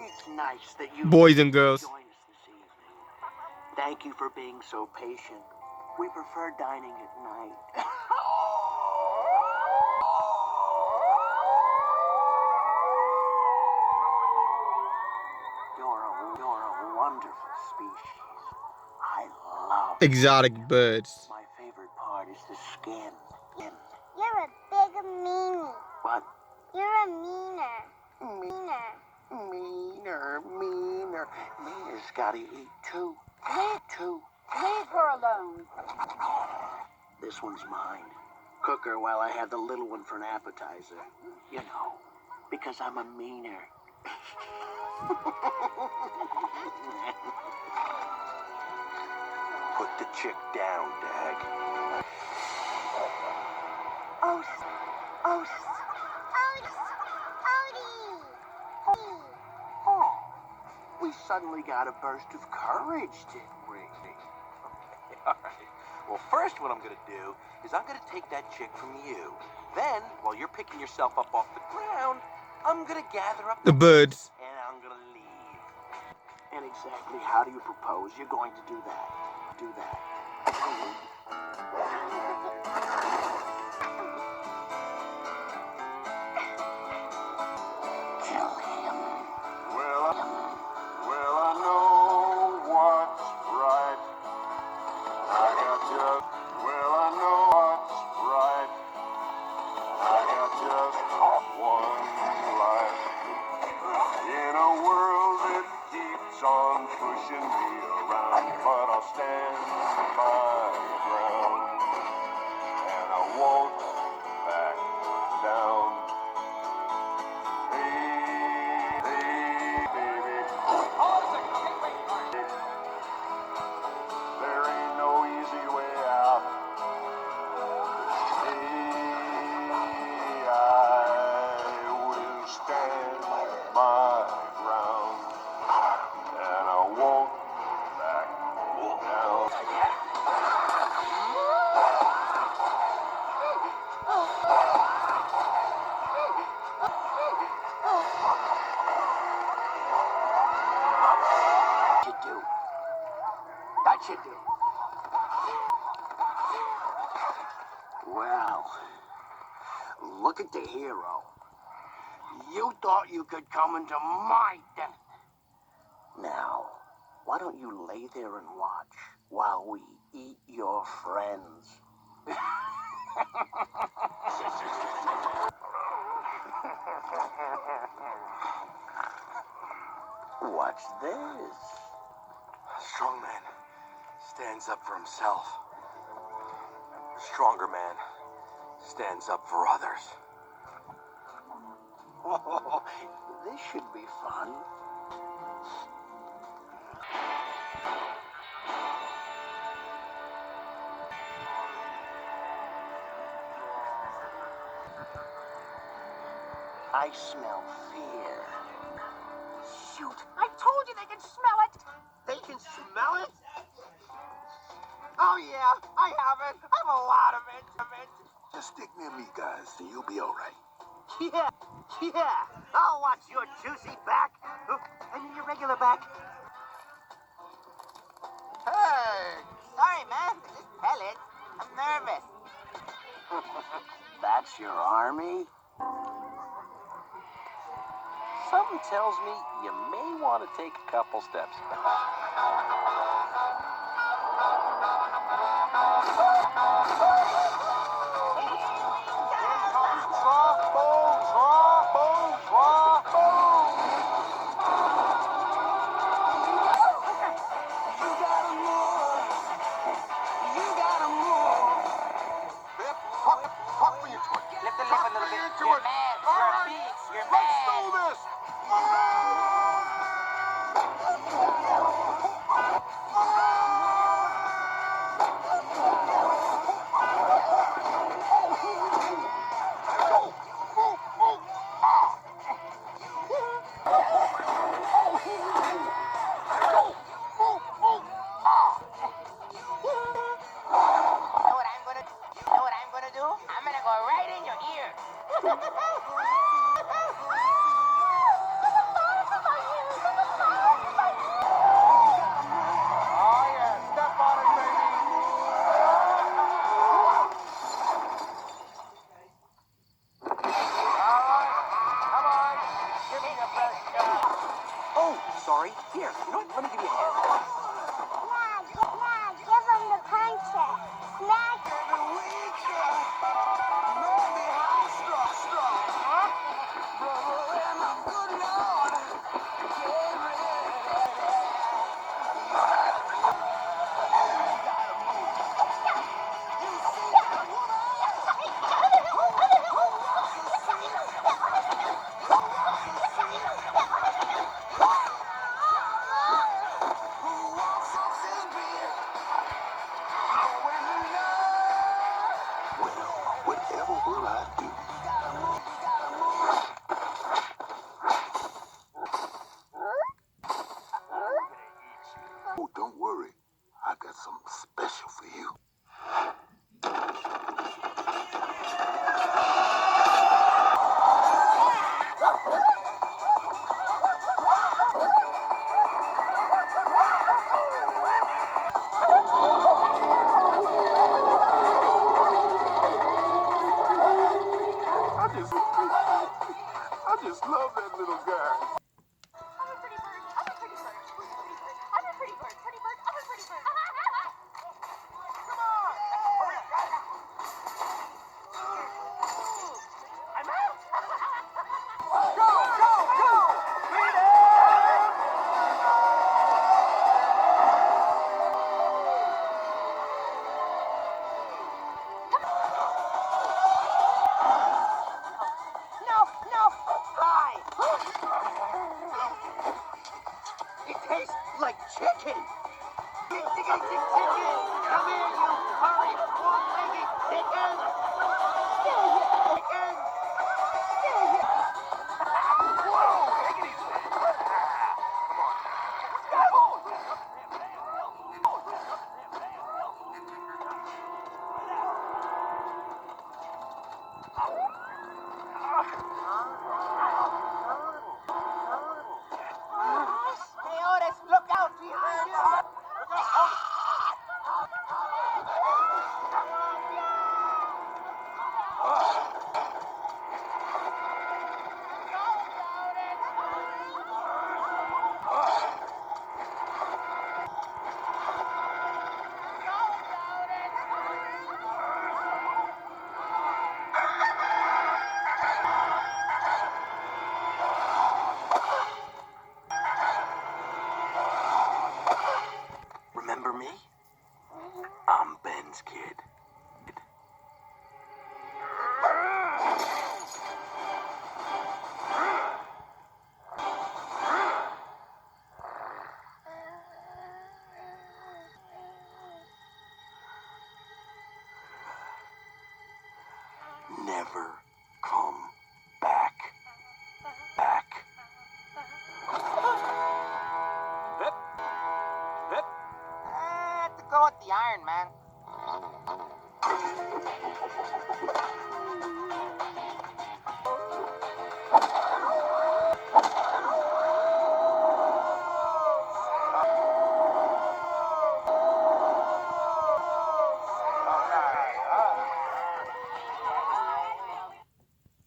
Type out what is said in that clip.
It's nice that you Boys and girls. join us this evening. Thank you for being so patient. We prefer dining at night. You're a wonderful species. I love Exotic birds. My favorite part is the skin. You're a big meanie. What? You're a meaner. Meaner's gotta eat too. Leave her alone. This one's mine. Cook her while I have the little one for an appetizer. You know, because I'm a meaner. Put the chick down, Dag. Oh, we suddenly got a burst of courage, didn't we? Okay, all right. Well, first what I'm going to do is I'm going to take that chick from you. Then, while you're picking yourself up off the ground, I'm going to gather up The birds. and I'm going to leave. And exactly how do you propose you're going to do that? Kill him. Well, I know what's right. I know what's right. I got just one life. In a world that keeps on pushing me around, but I'll stand my ground. And I won't back down. There ain't no easy way out. I will stand my ground, and I won't back down. That should do. Well, look at the hero. You thought you could come into my den. Now, why don't you lay there and watch while we eat your friends? What's this? A strong man stands up for himself. A stronger man stands up for others. Oh, this should be fun. I smell fear. Shoot, I told you they can smell it. They can smell it? Oh, yeah, I have it. I have a lot of it. Just stick near me, guys, and you'll be all right. Yeah. I'll watch your juicy back. I mean, your regular back. Hey! Sorry, man. Just pellets. I'm nervous. That's your army? Something tells me you may want to take a couple steps back. gonna do? I'm gonna go right in your ear. Oh, yeah. Step on it, baby. All right. Come on. Give me your best shot. Oh, sorry. Here, you know what? Let me give you a hand. Yeah, give him the puncher. Smack him. Whatever will I do? Oh, don't worry. I got something special for you. I just love that little guy. I'm a pretty bird. I'm a pretty bird. I'm a pretty bird. Pretty bird. I'm a pretty bird. I'm out. No. Hi. It tastes like chicken. Chicken. Come here, you hurry, long-legged chicken. Chicken. Hey, Otis, look out behind you. Remember me? I'm Ben's kid. Never come back. Hip. Hip. I have to go with the Iron Man.